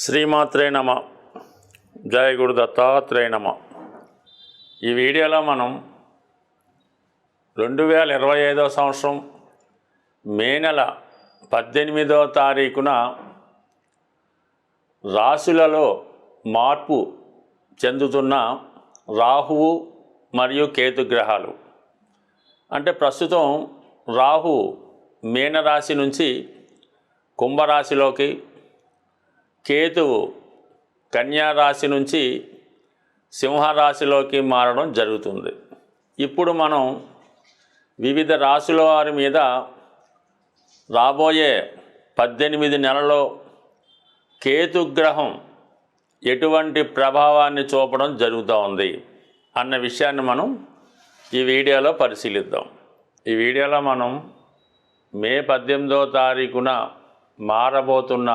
శ్రీమాత్రే నమ. జయ గురు దత్తాత్రేయ నమ. ఈ వీడియోలో మనం 2025 సంవత్సరం మే నెల 18వ తారీఖున రాశులలో మార్పు చెందుతున్న రాహువు మరియు కేతు గ్రహాలు. అంటే ప్రస్తుతం రాహు మీనరాశి నుంచి కుంభరాశిలోకి, కేతువు కన్యారాశి నుంచి సింహరాశిలోకి మారడం జరుగుతుంది. ఇప్పుడు మనం వివిధ రాశుల వారి మీద రాబోయే 18 నెలల్లో కేతుగ్రహం ఎటువంటి ప్రభావాన్ని చూపడం జరుగుతూ ఉంది అన్న విషయాన్ని మనం ఈ వీడియోలో పరిశీలిద్దాం. ఈ వీడియోలో మనం మే 18వ తారీఖున మారబోతున్న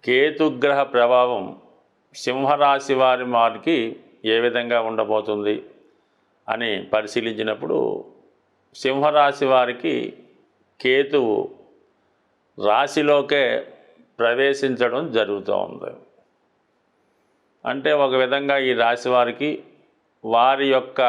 కేతుగ్రహ ప్రభావం సింహరాశి వారికి ఏ విధంగా ఉండబోతుంది అని పరిశీలించినప్పుడు, సింహరాశి వారికి కేతువు రాశిలోకే ప్రవేశించడం జరుగుతూ ఉంది. అంటే ఒక విధంగా ఈ రాశి వారికి వారి యొక్క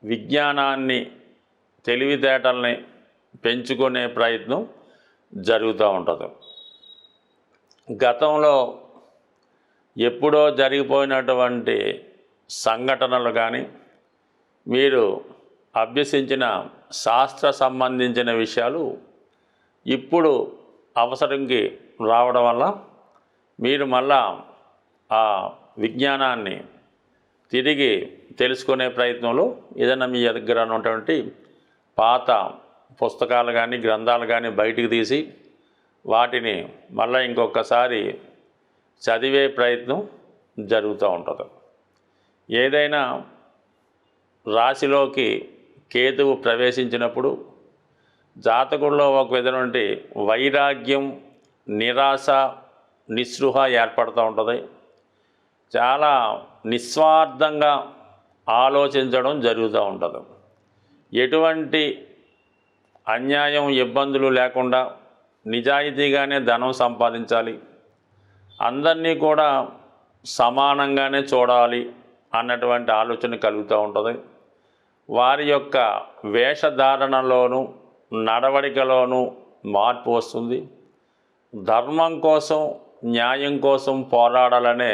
విజ్ఞానాన్ని, తెలివితేటల్ని పెంచుకునే ప్రయత్నం జరుగుతూ ఉంటుంది. గతంలో ఎప్పుడో జరిగిపోయినటువంటి సంఘటనలు కానీ, మీరు అభ్యసించిన శాస్త్ర సంబంధించిన విషయాలు ఇప్పుడు అవసరంకి రావడం వల్ల మీరు మళ్ళా ఆ విజ్ఞానాన్ని తిరిగి తెలుసుకునే ప్రయత్నంలో ఏదైనా మీ దగ్గర ఉన్నటువంటి పాత పుస్తకాలు కానీ, గ్రంథాలు కానీ బయటికి తీసి వాటిని మళ్ళీ ఇంకొకసారి చదివే ప్రయత్నం జరుగుతూ ఉంటుంది. ఏదైనా రాశిలోకి కేతువు ప్రవేశించినప్పుడు జాతకుల్లో ఒక విధమైనటువంటి వైరాగ్యం, నిరాశ, నిస్పృహ ఏర్పడుతూ ఉంటుంది. చాలా నిస్వార్థంగా ఆలోచించడం జరుగుతూ ఉంటుంది. ఎటువంటి అన్యాయం, ఇబ్బందులు లేకుండా నిజాయితీగానే ధనం సంపాదించాలి, అందరినీ కూడా సమానంగానే చూడాలి అన్నటువంటి ఆలోచన కలుగుతూ ఉంటుంది. వారి యొక్క వేషధారణలోనూ నడవడికలోనూ మార్పు వస్తుంది. ధర్మం కోసం, న్యాయం కోసం పోరాడాలనే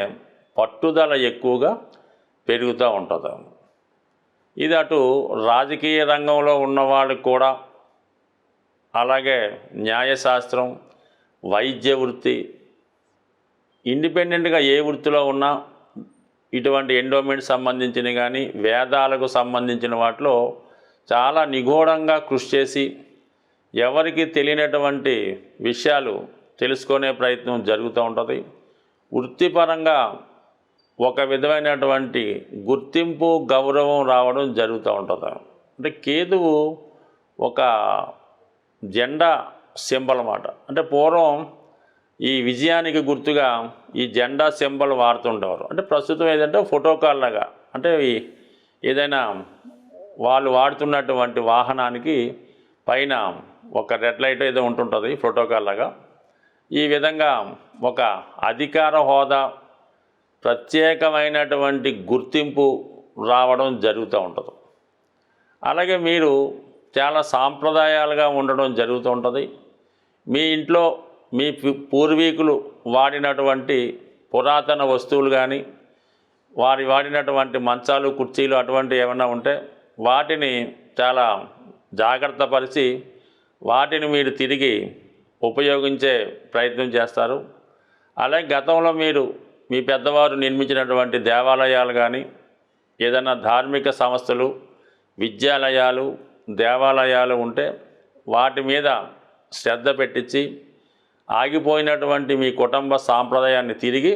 పట్టుదల ఎక్కువగా పెరుగుతూ ఉంటుంది. ఇది అటు రాజకీయ రంగంలో ఉన్నవాళ్ళకి కూడా, అలాగే న్యాయశాస్త్రం, వైద్య వృత్తి, ఇండిపెండెంట్గా ఏ వృత్తిలో ఉన్నా ఇటువంటి ఎండోమెంట్ సంబంధించిన కానీ, వేదాలకు సంబంధించిన వాటిలో చాలా నిగూఢంగా కృషి చేసి ఎవరికి తెలియనటువంటి విషయాలు తెలుసుకునే ప్రయత్నం జరుగుతూ ఉంటుంది. వృత్తిపరంగా ఒక విధమైనటువంటి గుర్తింపు, గౌరవం రావడం జరుగుతూ ఉంటుంది. అంటే కేతువు ఒక జెండా సింబల్ అన్నమాట. అంటే పూర్వం ఈ విజయానికి గుర్తుగా ఈ జెండా సింబల్ వాడుతుండేవారు. అంటే ప్రస్తుతం ఏదంటే ఫోటోకాల్ లాగా, అంటే ఏదైనా వాళ్ళు వాడుతున్నటువంటి వాహనానికి పైన ఒక రెడ్ లైట్ ఏదో ఉంటుంటుంది ఫోటోకాల్ లాగా. ఈ విధంగా ఒక అధికార హోదా, ప్రత్యేకమైనటువంటి గుర్తింపు రావడం జరుగుతూ ఉంటుంది. అలాగే మీరు చాలా సాంప్రదాయాలుగా ఉండడం జరుగుతూ ఉంటుంది. మీ ఇంట్లో మీ పూర్వీకులు వాడినటువంటి పురాతన వస్తువులు కానీ, వాడినటువంటి మంచాలు, కుర్చీలు అటువంటివి ఏమైనా ఉంటే వాటిని చాలా జాగ్రత్త పరిచి వాటిని మీరు తిరిగి ఉపయోగించే ప్రయత్నం చేస్తారు. అలాగే గతంలో మీరు మీ పెద్దవారు నిర్మించినటువంటి దేవాలయాలు కానీ, ఏదైనా ధార్మిక సంస్థలు, విద్యాలయాలు, దేవాలయాలు ఉంటే వాటి మీద శ్రద్ధ పెట్టించి ఆగిపోయినటువంటి మీ కుటుంబ సాంప్రదాయాన్ని తిరిగి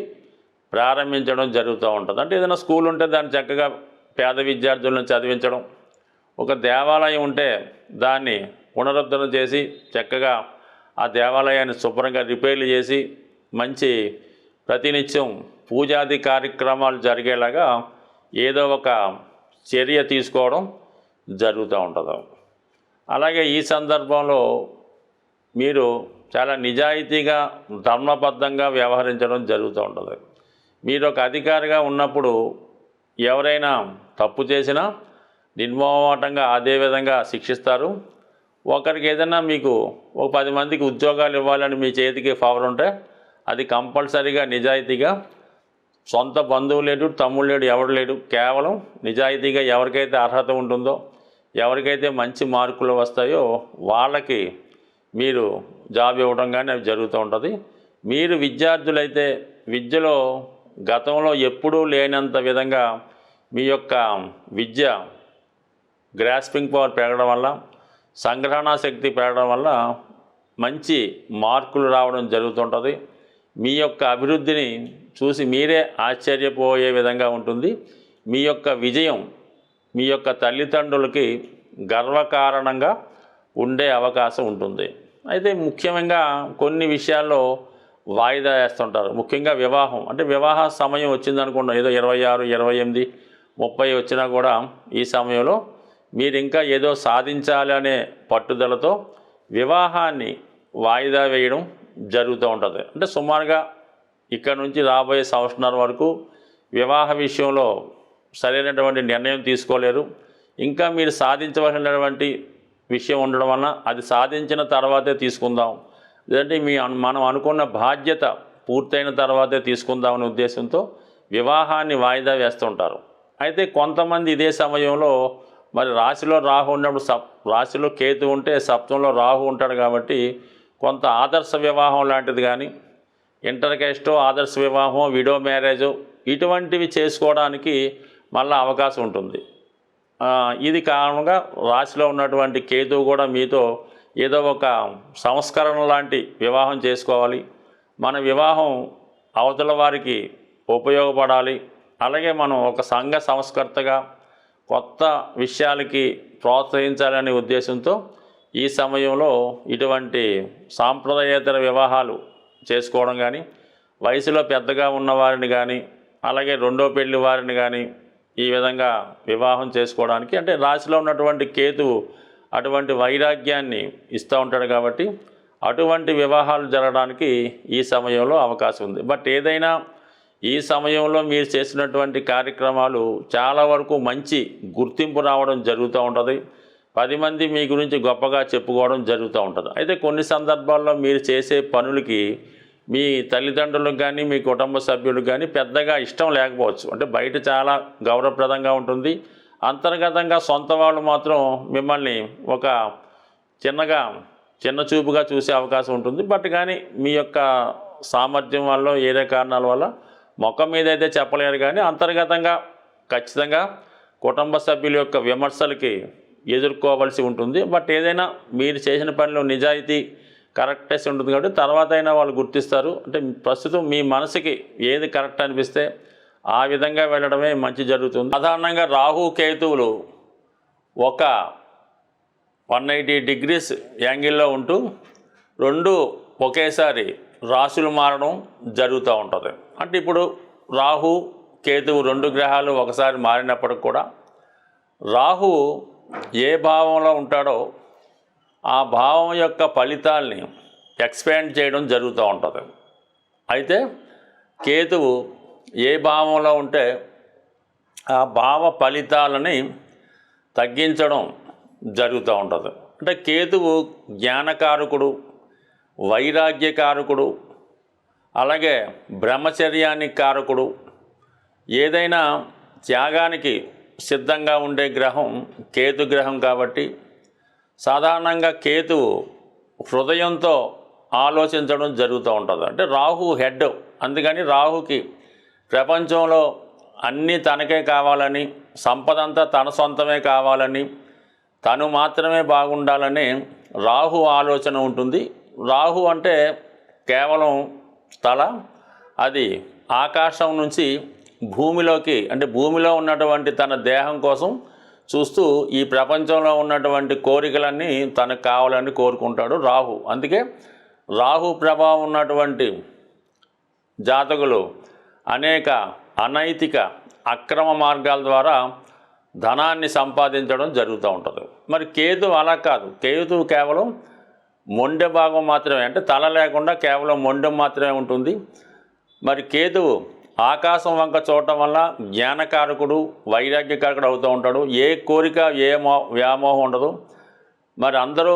ప్రారంభించడం జరుగుతూ ఉంటుంది. అంటే ఏదైనా స్కూల్ ఉంటే దాన్ని చక్కగా పేద విద్యార్థులను చదివించడం, ఒక దేవాలయం ఉంటే దాన్ని పునరుద్ధరణ చేసి చక్కగా ఆ దేవాలయాన్ని శుభ్రంగా రిపేర్లు చేసి మంచి ప్రతినిత్యం పూజాది కార్యక్రమాలు జరిగేలాగా ఏదో ఒక చర్య తీసుకోవడం జరుగుతూ ఉంటుంది. అలాగే ఈ సందర్భంలో మీరు చాలా నిజాయితీగా ధర్మబద్ధంగా వ్యవహరించడం జరుగుతూ ఉంటుంది. మీరు ఒక అధికారిగా ఉన్నప్పుడు ఎవరైనా తప్పు చేసినా నిర్మోహమాటంగా అదే విధంగా శిక్షిస్తారు. ఒకరికి ఏదైనా మీకు ఒక 10 మందికి ఉద్యోగాలు ఇవ్వాలని మీ చేతికి పవర్ ఉంటే అది కంపల్సరీగా నిజాయితీగా, సొంత బంధువు లేడు, తమ్ముడు లేడు, ఎవడు లేడు, కేవలం నిజాయితీగా ఎవరికైతే అర్హత ఉంటుందో, ఎవరికైతే మంచి మార్కులు వస్తాయో వాళ్ళకి మీరు జాబ్ ఇవ్వడం కానీ అవి జరుగుతూ ఉంటుంది. మీరు విద్యార్థులైతే విద్యలో గతంలో ఎప్పుడూ లేనంత విధంగా మీ యొక్క విద్య గ్రాస్పింగ్ పవర్ పెరగడం వల్ల, సంగ్రహణ శక్తి పెరగడం వల్ల మంచి మార్కులు రావడం జరుగుతుంటుంది. మీ యొక్క అభివృద్ధిని చూసి మీరే ఆశ్చర్యపోయే విధంగా ఉంటుంది. మీ యొక్క విజయం మీ యొక్క తల్లిదండ్రులకి గర్వకారణంగా ఉండే అవకాశం ఉంటుంది. అయితే ముఖ్యంగా కొన్ని విషయాల్లో వాయిదా వేస్తుంటారు. ముఖ్యంగా వివాహం, అంటే వివాహ సమయం వచ్చిందనుకోండి, ఏదో 26, 28, 30 వచ్చినా కూడా ఈ సమయంలో మీరు ఇంకా ఏదో సాధించాలి అనే పట్టుదలతో వివాహాన్ని వాయిదా వేయడం జరుగుతూ ఉంటుంది. అంటే సుమారుగా ఇక్కడ నుంచి రాబోయే సంవత్సరాల వరకు వివాహ విషయంలో సరైనటువంటి నిర్ణయం తీసుకోలేరు. ఇంకా మీరు సాధించవలసినటువంటి విషయం ఉండడం వలన అది సాధించిన తర్వాతే తీసుకుందాం, లేదంటే మనం అనుకున్న బాధ్యత పూర్తయిన తర్వాతే తీసుకుందామనే ఉద్దేశంతో వివాహాన్ని వాయిదా వేస్తుంటారు. అయితే కొంతమంది ఇదే సమయంలో మరి రాశిలో రాహు ఉన్నప్పుడు రాశిలో కేతు ఉంటే సప్తంలో రాహు ఉంటాడు కాబట్టి కొంత ఆదర్శ వివాహం లాంటిది కానీ, ఇంటర్ క్యాస్టో ఆదర్శ వివాహం, విడో మ్యారేజో ఇటువంటివి చేసుకోవడానికి మళ్ళీ అవకాశం ఉంటుంది. ఇది కారణంగా రాశిలో ఉన్నటువంటి కేతువు కూడా మీతో ఏదో ఒక సంస్కరణ లాంటి వివాహం చేసుకోవాలి, మన వివాహం అవతల వారికి ఉపయోగపడాలి, అలాగే మనం ఒక సంఘ సంస్కర్తగా కొత్త విషయాలకి ప్రోత్సహించాలనే ఉద్దేశంతో ఈ సమయంలో ఇటువంటి సాంప్రదాయేతర వివాహాలు చేసుకోవడం కానీ, వయసులో పెద్దగా ఉన్నవారిని కానీ, అలాగే రెండో పెళ్లి వారిని కానీ ఈ విధంగా వివాహం చేసుకోవడానికి, అంటే రాశిలో ఉన్నటువంటి కేతువు అటువంటి వైరాగ్యాన్ని ఇస్తూ ఉంటాడు కాబట్టి అటువంటి వివాహాలు జరగడానికి ఈ సమయంలో అవకాశం ఉంది. బట్ ఏదైనా ఈ సమయంలో మీరు చేసినటువంటి కార్యక్రమాలు చాలా వరకు మంచి గుర్తింపు రావడం జరుగుతూ ఉంటుంది. 10 మంది మీ గురించి గొప్పగా చెప్పుకోవడం జరుగుతూ ఉంటుంది. అయితే కొన్ని సందర్భాల్లో మీరు చేసే పనులకి మీ తల్లిదండ్రులకు కానీ, మీ కుటుంబ సభ్యులకు కానీ పెద్దగా ఇష్టం లేకపోవచ్చు. అంటే బయట చాలా గౌరవప్రదంగా ఉంటుంది, అంతర్గతంగా సొంత వాళ్ళు మాత్రం మిమ్మల్ని ఒక చిన్న చూపుగా చూసే అవకాశం ఉంటుంది. బట్ కానీ మీ యొక్క సామర్థ్యం వల్ల ఏదే కారణాల వల్ల మొఖం మీద అయితే చెప్పలేరు, కానీ అంతర్గతంగా ఖచ్చితంగా కుటుంబ సభ్యుల యొక్క విమర్శలకి ఎదుర్కోవాల్సి ఉంటుంది. బట్ ఏదైనా మీరు చేసిన పనిలో నిజాయితీ కరెక్టెస్ ఉంటుంది కాబట్టి తర్వాత అయినా వాళ్ళు గుర్తిస్తారు. అంటే ప్రస్తుతం మీ మనసుకి ఏది కరెక్ట్ అనిపిస్తే ఆ విధంగా వెళ్ళడమే మంచి జరుగుతుంది. సాధారణంగా రాహు కేతువులు ఒక 180 డిగ్రీస్ యాంగిల్లో ఉంటూ రెండు ఒకేసారి రాశులు మారడం జరుగుతూ ఉంటుంది. అంటే ఇప్పుడు రాహు కేతువు 2 గ్రహాలు ఒకసారి మారినప్పటికి కూడా రాహు ఏ భావంలో ఉంటాడో ఆ భావం యొక్క ఫలితాల్ని ఎక్స్పాండ్ చేయడం జరుగుతూ ఉంటుంది. అయితే కేతువు ఏ భావంలో ఉంటే ఆ భావ ఫలితాలని తగ్గించడం జరుగుతూ ఉంటుంది. అంటే కేతువు జ్ఞానకారకుడు, వైరాగ్యకారకుడు, అలాగే బ్రహ్మచర్యానికి కారకుడు, ఏదైనా త్యాగానికి సిద్ధంగా ఉండే గ్రహం కేతు గ్రహం కాబట్టి సాధారణంగా కేతువు హృదయంతో ఆలోచించడం జరుగుతూ ఉంటుంది. అంటే రాహు హెడ్, అందుకని రాహుకి ప్రపంచంలో అన్నీ తనకే కావాలని, సంపదంతా తన సొంతమే కావాలని, తను మాత్రమే బాగుండాలని రాహు ఆలోచన ఉంటుంది. రాహు అంటే కేవలం తల, అది ఆకాశం నుంచి భూమిలోకి, అంటే భూమిలో ఉన్నటువంటి తన దేహం కోసం చూస్తూ ఈ ప్రపంచంలో ఉన్నటువంటి కోరికలన్నీ తనకు కావాలని కోరుకుంటాడు రాహు. అందుకే రాహు ప్రభావం ఉన్నటువంటి జాతకులు అనేక అనైతిక అక్రమ మార్గాల ద్వారా ధనాన్ని సంపాదించడం జరుగుతూ ఉంటుంది. మరి కేతు అలా కాదు. కేతు కేవలం మొండె భాగం మాత్రమే, అంటే తల లేకుండా కేవలం మొండెం మాత్రమే ఉంటుంది. మరి కేతువు ఆకాశం వంక చూడటం వల్ల జ్ఞానకారకుడు, వైరాగ్యకారకుడు అవుతూ ఉంటాడు. ఏ కోరిక, వ్యామోహం ఉండదు. మరి అందరూ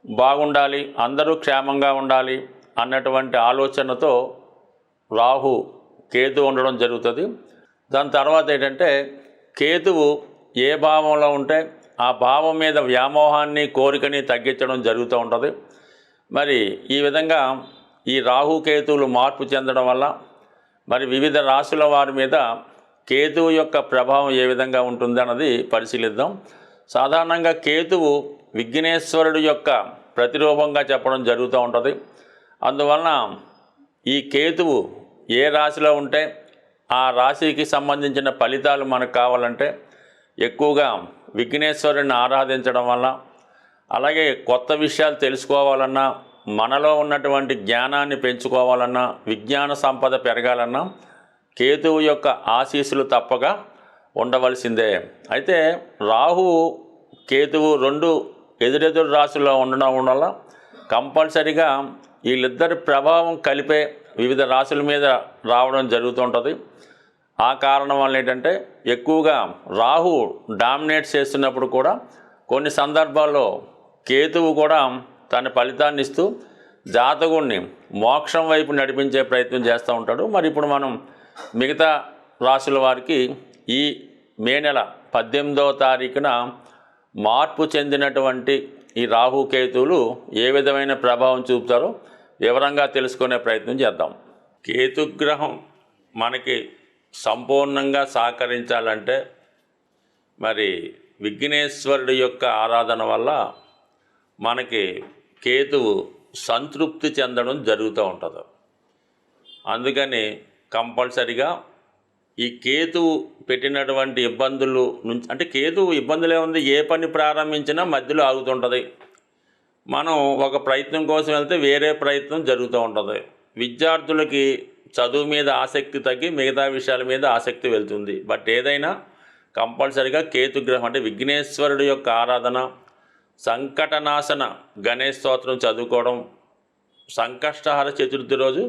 బాగుండాలి, అందరూ క్షేమంగా ఉండాలి అన్నటువంటి ఆలోచనతో రాహు కేతు ఉండడం జరుగుతుంది. దాని తర్వాత ఏంటంటే కేతువు ఏ భావంలో ఉంటే ఆ భావం మీద వ్యామోహాన్ని, కోరికని తగ్గించడం జరుగుతూ ఉంటుంది. మరి ఈ విధంగా ఈ రాహుకేతువులు మార్పు చెందడం వల్ల మరి వివిధ రాశుల వారి మీద కేతువు యొక్క ప్రభావం ఏ విధంగా ఉంటుంది అన్నది పరిశీలిద్దాం. సాధారణంగా కేతువు విఘ్నేశ్వరుడు యొక్క ప్రతిరూపంగా చెప్పడం జరుగుతూ ఉంటుంది. అందువలన ఈ కేతువు ఏ రాశిలో ఉంటే ఆ రాశికి సంబంధించిన ఫలితాలు మనకు కావాలంటే ఎక్కువగా విఘ్నేశ్వరుడిని ఆరాధించడం వల్ల, అలాగే కొత్త విషయాలు తెలుసుకోవాలన్నా, మనలో ఉన్నటువంటి జ్ఞానాన్ని పెంచుకోవాలన్నా, విజ్ఞాన సంపద పెరగాలన్నా కేతువు యొక్క ఆశీస్సులు తప్పగా ఉండవలసిందే. అయితే రాహు కేతువు రెండు ఎదురెదురు రాశుల్లో ఉండడం వల్ల కంపల్సరిగా వీళ్ళిద్దరి ప్రభావం కలిపే వివిధ రాశుల మీద రావడం జరుగుతుంటుంది. ఆ కారణం వల్ల ఏంటంటే ఎక్కువగా రాహు డామినేట్ చేస్తున్నప్పుడు కూడా కొన్ని సందర్భాల్లో కేతువు కూడా తన ఫలితాన్ని ఇస్తూ జాతకుడిని మోక్షం వైపు నడిపించే ప్రయత్నం చేస్తూ ఉంటాడు. మరి ఇప్పుడు మనం మిగతా రాశుల వారికి ఈ మే నెల 18వ తారీఖున మార్పు చెందినటువంటి ఈ రాహుకేతువులు ఏ విధమైన ప్రభావం చూపుతారో వివరంగా తెలుసుకునే ప్రయత్నం చేద్దాం. కేతుగ్రహం మనకి సంపూర్ణంగా సహకరించాలంటే మరి విఘ్నేశ్వరుడి యొక్క ఆరాధన వల్ల మనకి కేతువు సంతృప్తి చెందడం జరుగుతూ ఉంటుంది. అందుకని కంపల్సరిగా ఈ కేతువు పెట్టినటువంటి ఇబ్బందులు నుంచి, అంటే కేతువు ఇబ్బందులే ఉంది, ఏ పని ప్రారంభించినా మధ్యలో ఆగుతుంటుంది. మనం ఒక ప్రయత్నం కోసం వెళ్తే వేరే ప్రయత్నం జరుగుతూ ఉంటుంది. విద్యార్థులకి చదువు మీద ఆసక్తి తగ్గి మిగతా విషయాల మీద ఆసక్తి వెళ్తుంది. బట్ ఏదైనా కంపల్సరిగా కేతుగ్రహం అంటే విఘ్నేశ్వరుడు యొక్క ఆరాధన, సంకటనాశన గణేష్ స్తోత్రం చదువుకోవడం, సంకష్టహర చతుర్థి రోజు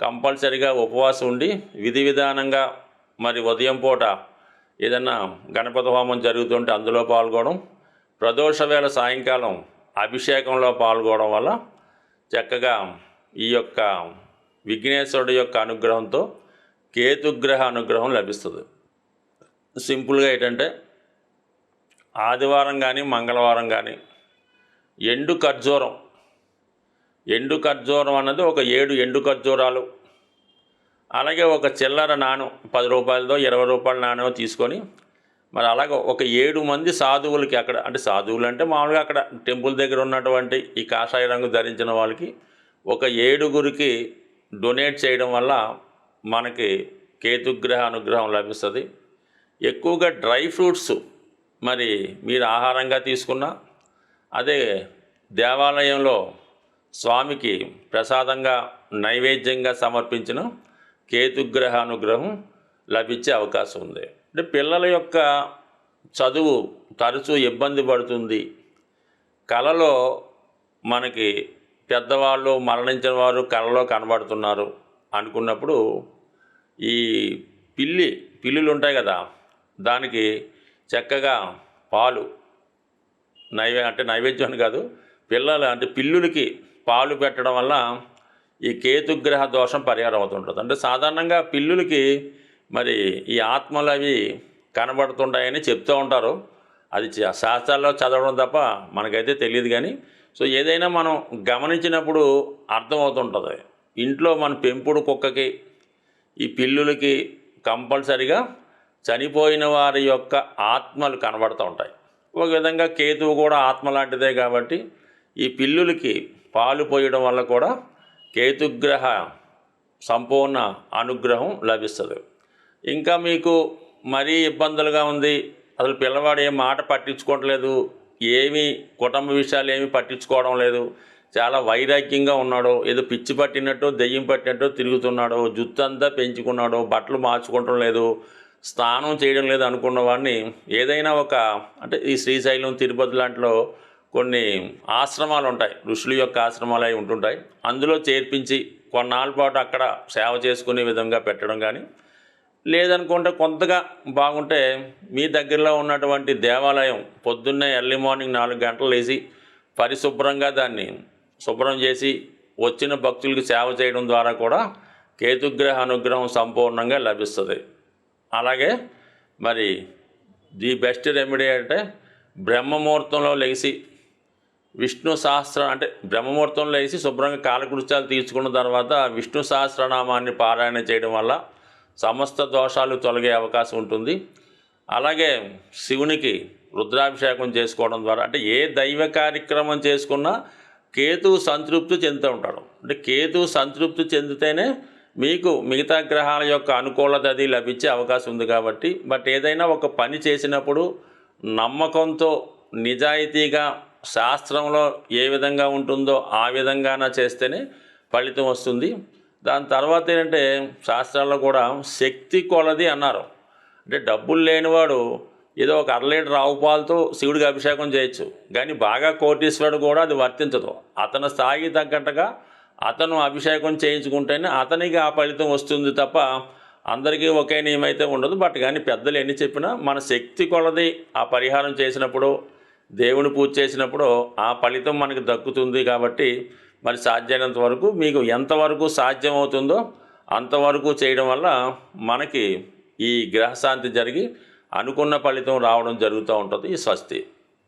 కంపల్సరిగా ఉపవాసం ఉండి విధి విధానంగా మరి ఉదయం పూట ఏదన్నా గణపతి హోమం జరుగుతుంటే అందులో పాల్గొనడం, ప్రదోష వేళ సాయంకాలం అభిషేకంలో పాల్గొనడం వల్ల చక్కగా ఈ యొక్క విఘ్నేశ్వరుడు యొక్క అనుగ్రహంతో కేతుగ్రహ అనుగ్రహం లభిస్తుంది. సింపుల్గా ఏంటంటే ఆదివారం కానీ మంగళవారం కానీ ఎండు ఖర్జూరం అన్నది ఒక 7 ఎండు ఖర్జూరాలు, అలాగే ఒక చిల్లర నాణం 10 రూపాయలదో 20 రూపాయల నాణ్యం తీసుకొని మరి అలాగే ఒక 7 మంది సాధువులకి, అక్కడ అంటే సాధువులు అంటే మామూలుగా అక్కడ టెంపుల్ దగ్గర ఉన్నటువంటి ఈ కాషాయ రంగు ధరించిన వాళ్ళకి ఒక 7గురికి డొనేట్ చేయడం వల్ల మనకి కేతుగ్రహ అనుగ్రహం లభిస్తుంది. ఎక్కువగా డ్రై ఫ్రూట్స్ మరి మీరు ఆహారంగా తీసుకున్నా, అదే దేవాలయంలో స్వామికి ప్రసాదంగా నైవేద్యంగా సమర్పించిన కేతుగ్రహ అనుగ్రహం లభించే అవకాశం ఉంది. అంటే పిల్లల యొక్క చదువు తరచూ ఇబ్బంది పడుతుంది, కలలో మనకి పెద్దవాళ్ళు మరణించిన వారు కలలో కనబడుతున్నారు అనుకున్నప్పుడు ఈ పిల్లులు ఉంటాయి కదా, దానికి చక్కగా పాలు నైవేద్యం కాదు, పిల్లులకి పాలు పెట్టడం వల్ల ఈ కేతుగ్రహ దోషం పరిహారం అవుతుంటుంది. అంటే సాధారణంగా పిల్లులకి మరి ఈ ఆత్మలు అవి కనబడుతుంటాయని చెప్తూ ఉంటారు. అది శాస్త్రాల్లో చదవడం తప్ప మనకైతే తెలియదు. కానీ సో ఏదైనా మనం గమనించినప్పుడు అర్థమవుతుంటుంది. ఇంట్లో మన పెంపుడు కుక్కకి ఈ పిల్లులకి కంపల్సరిగా చనిపోయిన వారి యొక్క ఆత్మలు కనబడుతూ ఉంటాయి. ఒక విధంగా కేతువు కూడా ఆత్మ లాంటిదే కాబట్టి ఈ పిల్లులకి పాలు పోయడం వల్ల కూడా కేతుగ్రహ సంపూర్ణ అనుగ్రహం లభిస్తుంది. ఇంకా మీకు మరీ ఇబ్బందులుగా ఉంది, అసలు పిల్లవాడు ఏం మాట పట్టించుకోవట్లేదు, ఏమీ కుటుంబ విషయాలు ఏమీ పట్టించుకోవడం లేదు, చాలా వైరాగ్యంగా ఉన్నాడు, ఏదో పిచ్చి పట్టినట్టు దెయ్యం పట్టినట్టు తిరుగుతున్నాడు, జుత్తు అంతా పెంచుకున్నాడు, బట్టలు మార్చుకోవటం లేదు, స్నానం చేయడం లేదు అనుకున్న వాడిని ఏదైనా అంటే ఈ శ్రీశైలం తిరుపతి లాంటిలో కొన్ని ఆశ్రమాలు ఉంటాయి, ఋషుల యొక్క ఆశ్రమాలు అవి ఉంటుంటాయి. అందులో చేర్పించి కొన్నాళ్ళ పాటు అక్కడ సేవ చేసుకునే విధంగా పెట్టడం కానీ, లేదనుకుంటే కొంతగా బాగుంటే మీ దగ్గరలో ఉన్నటువంటి దేవాలయం పొద్దున్నే ఎర్లీ మార్నింగ్ 4 గంటలు లేచి పరిశుభ్రంగా దాన్ని శుభ్రం చేసి వచ్చిన భక్తులకి సేవ చేయడం ద్వారా కూడా కేతుగ్రహ అనుగ్రహం సంపూర్ణంగా లభిస్తుంది. అలాగే మరి ది బెస్ట్ రెమెడీ అంటే బ్రహ్మముహూర్తంలో లేచి విష్ణు సహస్రం అంటే బ్రహ్మముహూర్తంలో లేచి శుభ్రంగా కాలకృత్యాలు తీర్చుకున్న తర్వాత విష్ణు సహస్రనామాన్ని పారాయణ చేయడం వల్ల సమస్త దోషాలు తొలగే అవకాశం ఉంటుంది. అలాగే శివునికి రుద్రాభిషేకం చేసుకోవడం ద్వారా, అంటే ఏ దైవ కార్యక్రమం చేసుకున్నా కేతువు సంతృప్తి చెందుతూ ఉంటాడు. అంటే కేతువు సంతృప్తి చెందితేనే మీకు మిగతా గ్రహాల యొక్క అనుకూలత అది లభించే అవకాశం ఉంది. కాబట్టి ఏదైనా ఒక పని చేసినప్పుడు నమ్మకంతో నిజాయితీగా శాస్త్రంలో ఏ విధంగా ఉంటుందో ఆ విధంగానే చేస్తేనే ఫలితం వస్తుంది. దాని తర్వాత ఏంటంటే శాస్త్రాల్లో కూడా శక్తి కొలది అన్నారు. అంటే డబ్బులు లేనివాడు ఏదో ఒక 1/2 లీటర్ ఆవు పాలతో శివుడికి అభిషేకం చేయొచ్చు, కానీ బాగా కోటీశ్వరుడు కూడా అది వర్తించదు. అతని స్థాయికి తగ్గట్టుగా అతను అభిషేకం చేయించుకుంటేనే అతనికి ఆ ఫలితం వస్తుంది తప్ప అందరికీ ఒకే నియమైతే ఉండదు. కానీ పెద్దలు ఎన్ని చెప్పినా మన శక్తి కొలది ఆ పరిహారం చేసినప్పుడు, దేవుని పూజ చేసినప్పుడు ఆ ఫలితం మనకి దక్కుతుంది. కాబట్టి మరి సాధ్యమైనంత వరకు మీకు ఎంతవరకు సాధ్యమవుతుందో అంతవరకు చేయడం వల్ల మనకి ఈ గ్రహశాంతి జరిగి అనుకున్న ఫలితం రావడం జరుగుతూ ఉంటుంది. స్వస్తి.